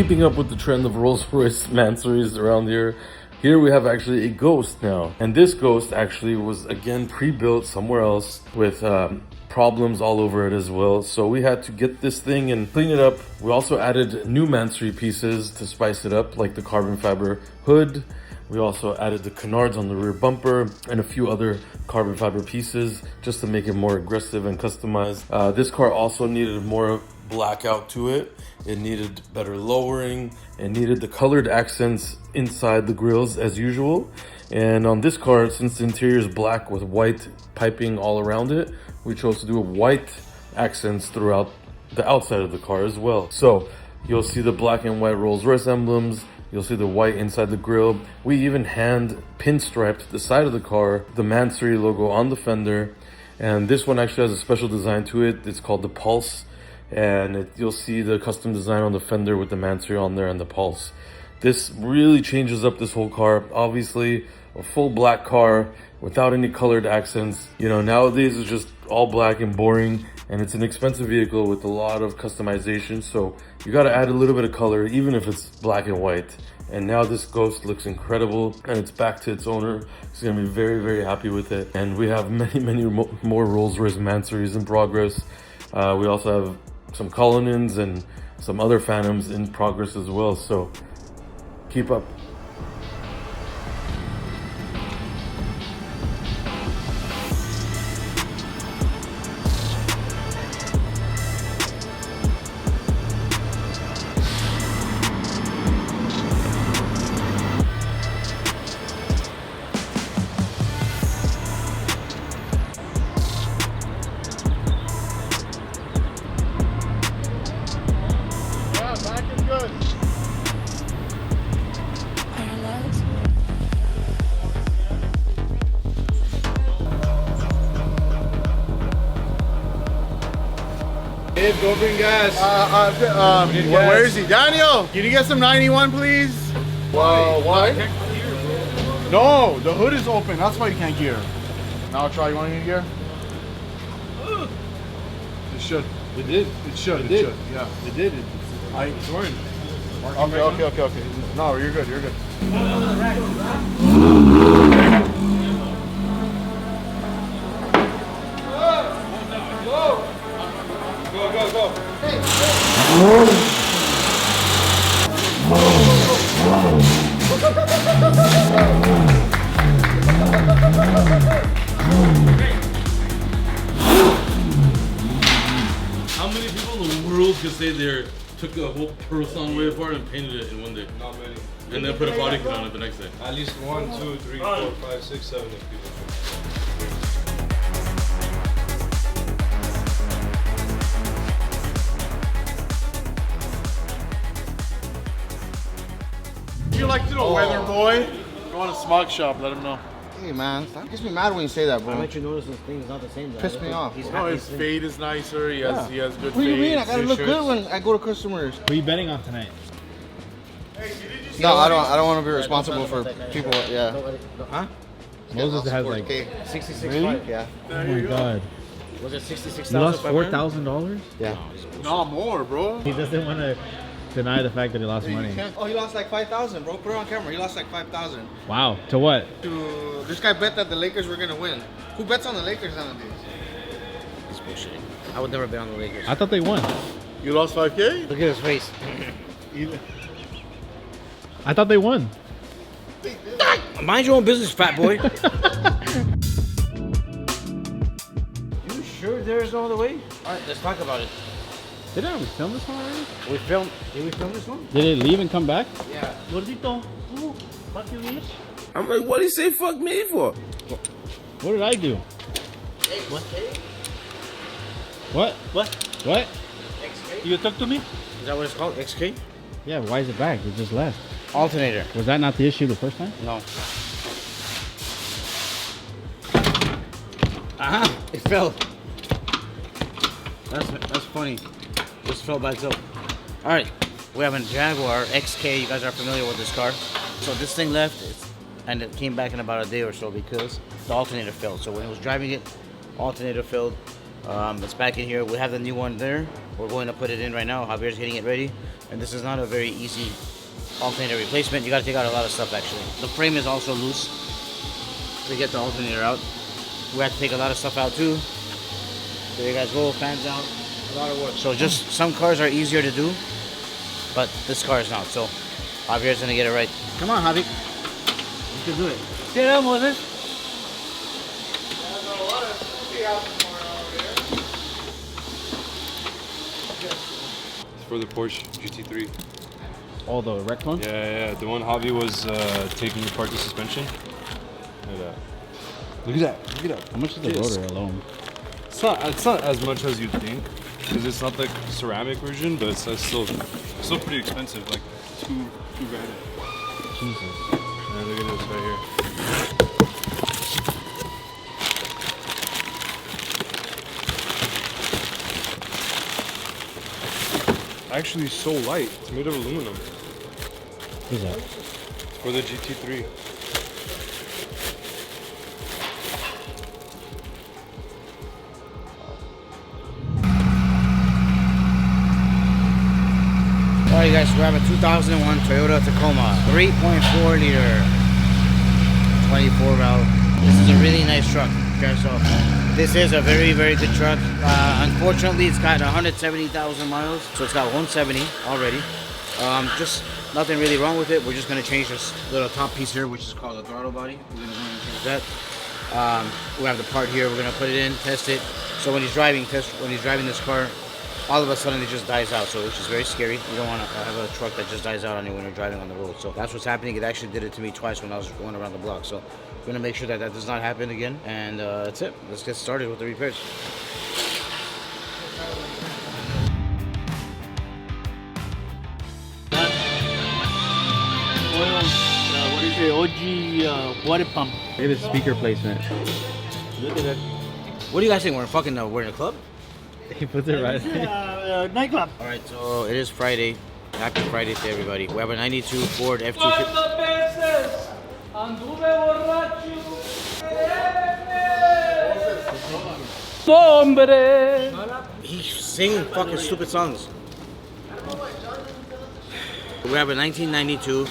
Keeping up with the trend of Rolls-Royce Mansorys around here, we have actually a Ghost now. And this Ghost actually was again pre-built somewhere else with problems all over it as well. So we had to get this thing and clean it up. We also added new Mansory pieces to spice it up, like the carbon fiber hood. We also added the canards on the rear bumper and a few other carbon fiber pieces just to make it more aggressive and customized. This car also needed more blackout to it. It needed better lowering. It needed the colored accents inside the grills as usual. And on this car, since the interior is black with white piping all around it, we chose to do white accents throughout the outside of the car as well. So you'll see the black and white Rolls-Royce emblems. You'll see the white inside the grille. We even hand pinstriped the side of the car, the Mansory logo on the fender. And this one actually has a special design to it. It's called the Pulse. And you'll see the custom design on the fender with the Mansory on there and the Pulse. This really changes up this whole car. Obviously, a full black car without any colored accents. You know, nowadays it's just all black and boring, and it's an expensive vehicle with a lot of customization. So you got to add a little bit of color, even if it's black and white. And now this Ghost looks incredible, and it's back to its owner. He's gonna be very, very happy with it. And we have many more Rolls-Royce Mansorys in progress. We also have some Cullinans and some other Phantoms in progress as well. So keep up. Dave, go bring gas. Where is he? Daniel, can you get some 91, please? Whoa, what? No, the hood is open. That's why you can't gear. Now try. You want to gear? It should. It did. It should. It did. Should. Yeah. It did. It's working. Okay. No, you're good. You're good. Go. How many people in the world could say they took a whole Purosangue apart and painted it in one day? Not many. And then put a body kit on it the next day? At least 1, 2, 3, 4, 5, 6, 7 people. You like to know, weather boy? Go on a smog shop. Let him know. Hey man, that gets me mad when you say that, bro. I bet you notice this thing's not the same. Piss me off. No, his fade is nicer. He has good What do you mean? I fades. gotta look good when I go to customers. Who are you betting on tonight? No, I don't want to be responsible for people. Yeah. Huh? Moses has like, 66. Really? Yeah. oh my god. Was it 66,000? You lost $4,000? Yeah. No more, bro. He doesn't want to deny the fact that he lost money. Oh, he lost like 5,000, bro. Put it on camera. He lost like 5,000. Wow. To what? To this guy bet that the Lakers were gonna win. Who bets on the Lakers nowadays? He's bullshitting. I would never bet on the Lakers. I thought they won. You lost 5K? Look at his face. I thought they won. Mind your own business, fat boy. You sure there's no other way? All right, let's talk about it. Didn't we film this one already? Did we film this one? Did it leave and come back? Yeah. Gordito, fuck you, Luis. I'm like, what do you say fuck me for? What did I do? Hey, what? What? What? XK? You talk to me? Is that what it's called? XK? Yeah, why is it back? It just left. Alternator. Was that not the issue the first time? No. Aha! It fell. That's funny. Just fell by itself. All right, we have a Jaguar XK. You guys are familiar with this car. So this thing left, and it came back in about a day or so because the alternator failed. So when it was driving it, alternator failed. It's back in here. We have the new one there. We're going to put it in right now. Javier's getting it ready. And this is not a very easy alternator replacement. You gotta take out a lot of stuff actually. The frame is also loose to get the alternator out. We have to take a lot of stuff out too. There you guys go, fans out. A lot of work. So just some cars are easier to do, but this car is not. So Javier's gonna get it right. Come on, Javier. You can do it. Sit down, Moses. It's for the Porsche GT3. Oh, the wrecked one? Yeah. The one Javi was taking apart the suspension. Look at that. Look at that. Look at that. How much is the rotor alone? It's not as much as you'd think, because it's not like the ceramic version, but it's still pretty expensive, like two grand. Jesus. Yeah, look at this right here. Actually, so light. It's made of aluminum. Who's that? For the GT3. Alright guys, so we have a 2001 Toyota Tacoma, 3.4 liter, 24 valve. This is a really nice truck. Okay, so this is a very, very good truck. Unfortunately, it's got 170,000 miles, so it's got 170 already. Just nothing really wrong with it. We're just gonna change this little top piece here, which is called the throttle body. We're gonna go and change that. We have the part here. We're gonna put it in, test it. So when he's driving this car, all of a sudden it just dies out, so which is very scary. You don't want to have a truck that just dies out on you when you're driving on the road. So that's what's happening. It actually did it to me twice when I was going around the block. So we're gonna make sure that that does not happen again. And that's it. Let's get started with the repairs. What is it? OG water pump. Maybe the speaker placement. Look at that. What do you guys think? We're in a club? He puts it right. Nightclub. All right, so it is Friday. Happy Friday to everybody. We have a 92 Ford F-250. He's singing fucking stupid songs. We have a 1992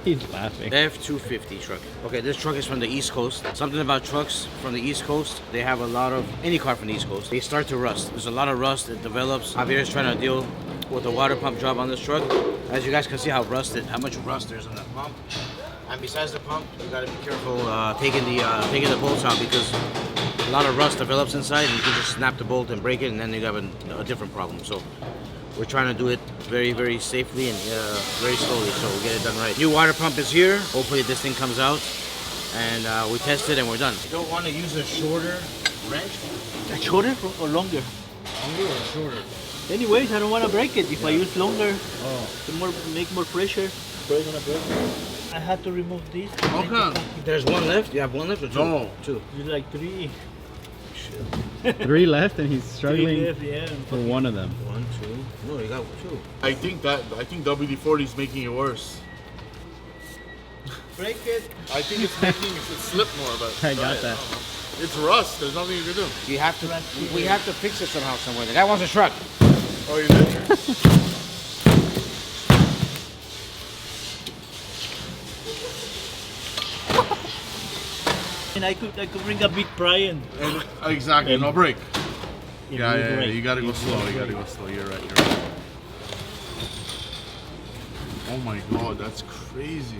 He's laughing. F-250 truck. Okay, this truck is from the East Coast. Something about trucks from the East Coast, they have a lot of, any car from the East Coast, they start to rust. There's a lot of rust that develops. Javier is trying to deal with the water pump job on this truck. As you guys can see how much rust there's on that pump. And besides the pump, you gotta be careful taking the bolts out, because a lot of rust develops inside and you can just snap the bolt and break it, and then you have a different problem. So we're trying to do it very, very safely and very slowly, so we'll get it done right. New water pump is here. Hopefully this thing comes out, and we test it and we're done. You don't want to use a shorter wrench. Shorter or longer? Longer or shorter? Anyways, I don't want to break it. If I use longer, make more pressure. Break on a break. I had to remove this. Okay. There's one left? You have one left or two? No. Two. There's like three. 3 left and he's struggling Three left, yeah. for one of them. 1, 2. No, you got 2. I think WD-40 is making it worse. Break it. I think it's making it slip more, but I got that. it's rust. There's nothing you can do. You have to. We have to fix it somehow, somewhere. The guy wants a truck. Oh, you did? And I could bring a big pry and Exactly. No break. it Yeah, will yeah, yeah. break. You gotta go It slow. will You gotta break. go slow. You're right. You're right. Oh my god, that's crazy.